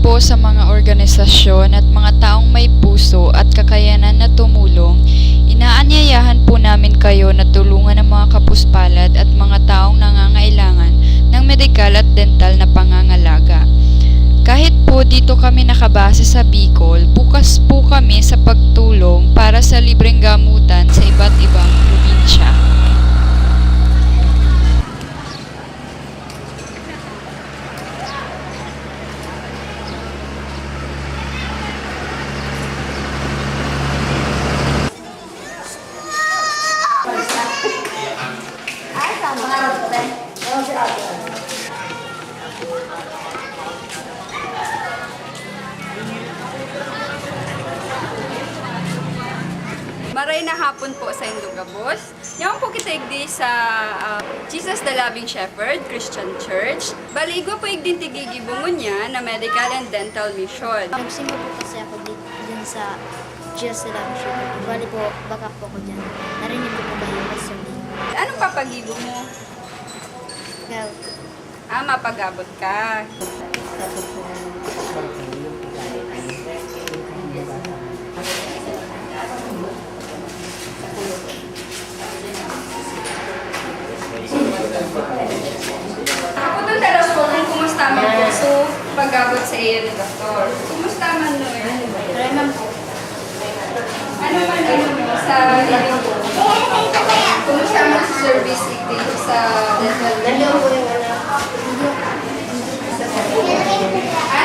po sa mga organisasyon at mga taong may puso at kakayanan na tumulong, inaanyayahan po namin kayo na tulungan ang mga kapuspalad at mga taong nangangailangan ng medikal at dental na pangangalaga. Kahit po dito kami nakabase sa Bicol, bukas po kami sa pagtulong para sa libreng gamutan sa iba't ibang probinsya. Maray na hapon po sa Indugabos. Yaman po kita igdi sa Jesus the Loving Shepherd Christian Church. Baligo po igdi tigigibungon niya na Medical and Dental Mission. Nagsimba po kasi ako dun sa Jesus the Loving Shepherd. Bali po, baka po ako dyan. Narinig ko po ba yung pastor din? Anong papagibo mo? Well, Mapagabot ka. Ako doon talas po kung kumusta man po. So, pagabot sa iyo ni Doktor. Kumusta man no? try man po. Ano man mo sa living po? Kumusta man sa service dito sa dental? Dalawa po yung anak.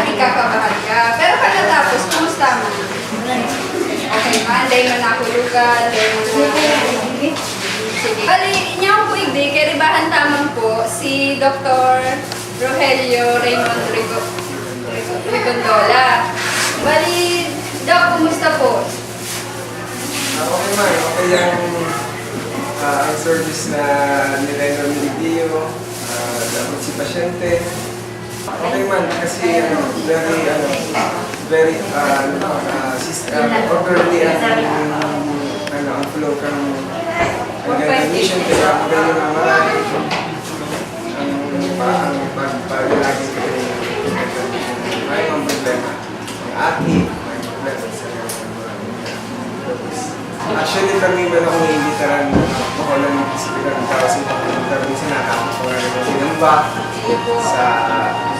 Di ka pabahal ka. Pero pagkatapos, kumusta man? Okay man, dahil man ako lugar, dahil man ako. Sige. Bali, niya po igdi, karibahan tamang po si Dr. Rogelio Raymond Rigondola. Bali, Doc, kumusta po? Okay man, okay ang service na nileno ni Dio, dapat si pasyente. Okay man, kasi very orderly ang flow kang mission, kaya magaling ang marami. Ang pagpalagi ko may mga problema. Ang aki, may problema sa actually, kami man akong iimbitaran ako lang ng pisipilan kasi kami sinatapos ko nga naman sinamba sa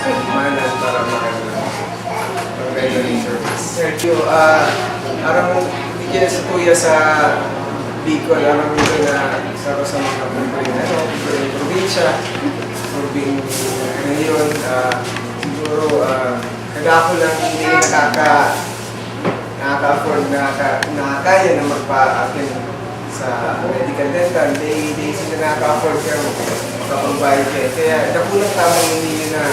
manan para mag-regular service. Sergio, arang bigyan sa tuya sa Bicol, arang ito na isa ko sa mga probinsya, turbing ngayon, siguro kagako lang hindi nakaka-afford nakakaya na magpa-akin sa medical dental, they sila nakaka-afford kaya makapagbayad kayo. Kaya nakulang tamang hindi na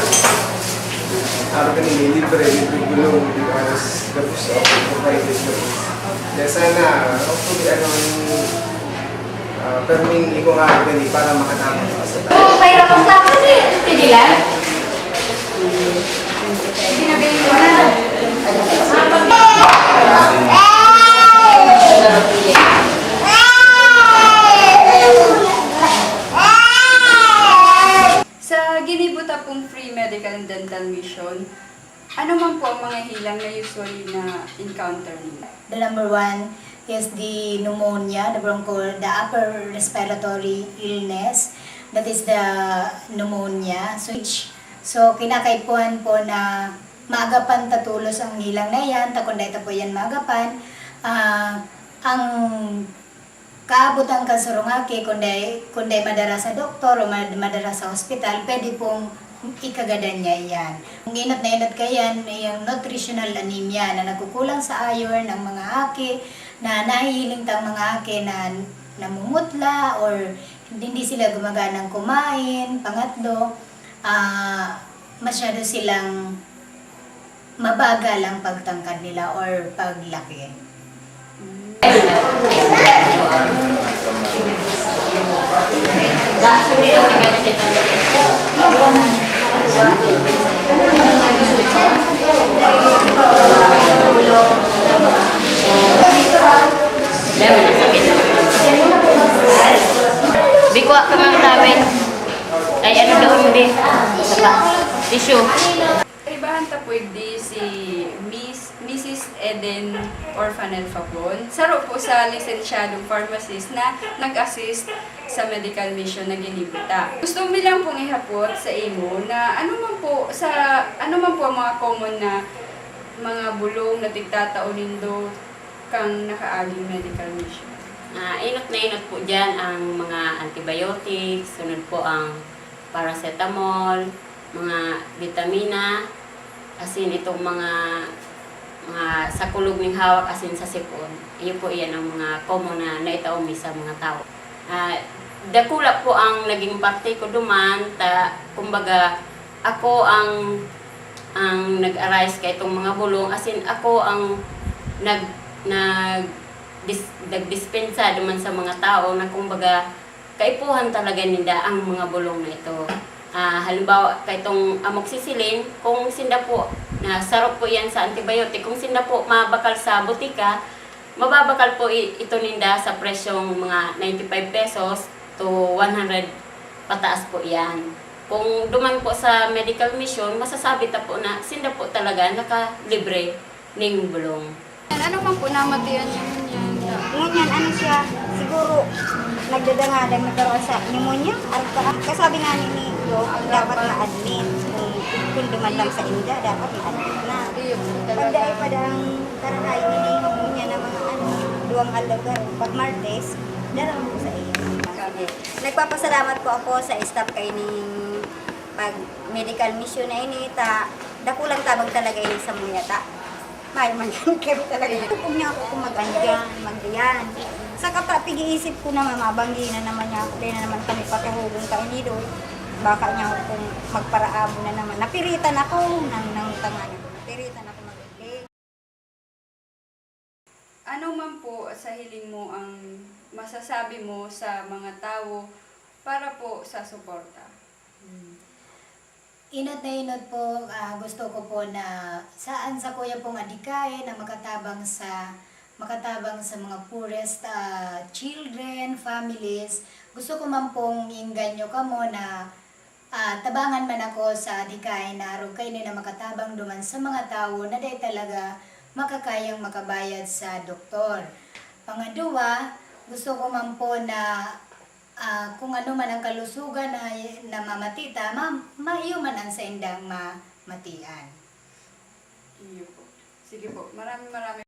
araw kanina, libre gulong because the push of provided service. Kaya sana, hopefully, perming ikong araw kanina para makatama ka sa tayo. Oh, mayroon kang tapos eh. Tigilan? Sinagayin mo na. Sa ginibuta pong free medical and dental mission, ano man po ang mga hilang na usually na encounter niyo? The number one is the pneumonia, the upper respiratory illness. That is the pneumonia. So kinakaipuan po na maagapan tatulos ang hilang na yan, takunday po yan maagapan. Ang kaabutan ka sa rungaki, kunday madara sa doktor o madara sa hospital, pwede pong ikagadan niya yan. Kung inot na inot ka yan, yung nutritional anemia na nagkukulang sa iron ng mga aki, na nahihiling tang mga aki na namumutla or hindi sila gumaganang kumain. Pangatlo, masyado silang mabagal ang pagtangkad nila or paglaki. Bikuha ka mga namin. Ay, ano daw hindi? Tissue. Ibahan Artista pwede si Mrs. Eden Orfanel Fapon. Saro po sa lisensyadong pharmacist na nag-assist sa medical mission na ginibuta. Gusto mo lang pong ihapot sa imo na ano man po ang mga common na mga bulong na tigtataonin do kang nakaaging medical mission. Inot na inot po dyan ang mga antibiotics, sunod po ang paracetamol, mga vitamina, asin itong mga sa kulog ng hawak asin sa sipon. Iyon po iyan ang mga common na naitaumi sa mga tao. Dakula po ang naging parte ko duman, kumbaga ako ang nag-arise kay itong mga bulong, asin ako ang nagdispensa duman sa mga tao na kumbaga kaipuhan talaga nila ang mga bulong na ito. Halimbawa, kay itong amoxicillin, kung sinda po, na sarap po yan sa antibiotic, kung sinda po mabakal sa butika, mababakal po ito ninda sa presyong mga 95 pesos to 100 pataas po yan. Kung duman po sa medical mission, masasabi ta po na sinda po talaga nakalibre ng bulong. Ano man po namatiyan niyo yan? Ngunyan, ano siya, siguro nagdadangadan nagkaroon sa pneumonia. Kasabi nga ni Doc, dapat na-admit. Kung duman lang sa India, dapat na-admit na. Pagdaay pa dang karanay, nininom niya ng mga duwang alagar. Pag Martes, dalawa po sa iyo. Nagpapasalamat po ako sa staff kay ning pag medical mission na ini, dakulang tabag talaga ini sa muyata. May man yan, kaya talaga. Kung niya ako kung mag-diyan. Sa kapapig-iisip ko naman, mabanggi na naman niya ako. Kaya na naman kami patahulong tayo ni Doy. Baka niya ako kung magparaabo na naman. Napiritan ako ng tanganan. Napiritan ako mag-okay. Ano man po sa hiling mo ang masasabi mo sa mga tao para po sa suporta? Inot na inot po, gusto ko po na saan sa kuya pong adikay na makatabang sa mga poorest children, families. Gusto ko man pong inganyo ka mo na tabangan man ako sa adikay na araw kayo na makatabang duman sa mga tao na dahil talaga makakayang makabayad sa doktor. Pangalawa, gusto ko man po na kung ano man ang kalusugan na mamatita, maiyo man ang sa indang mamatian. Iyo po. Sige po. Maraming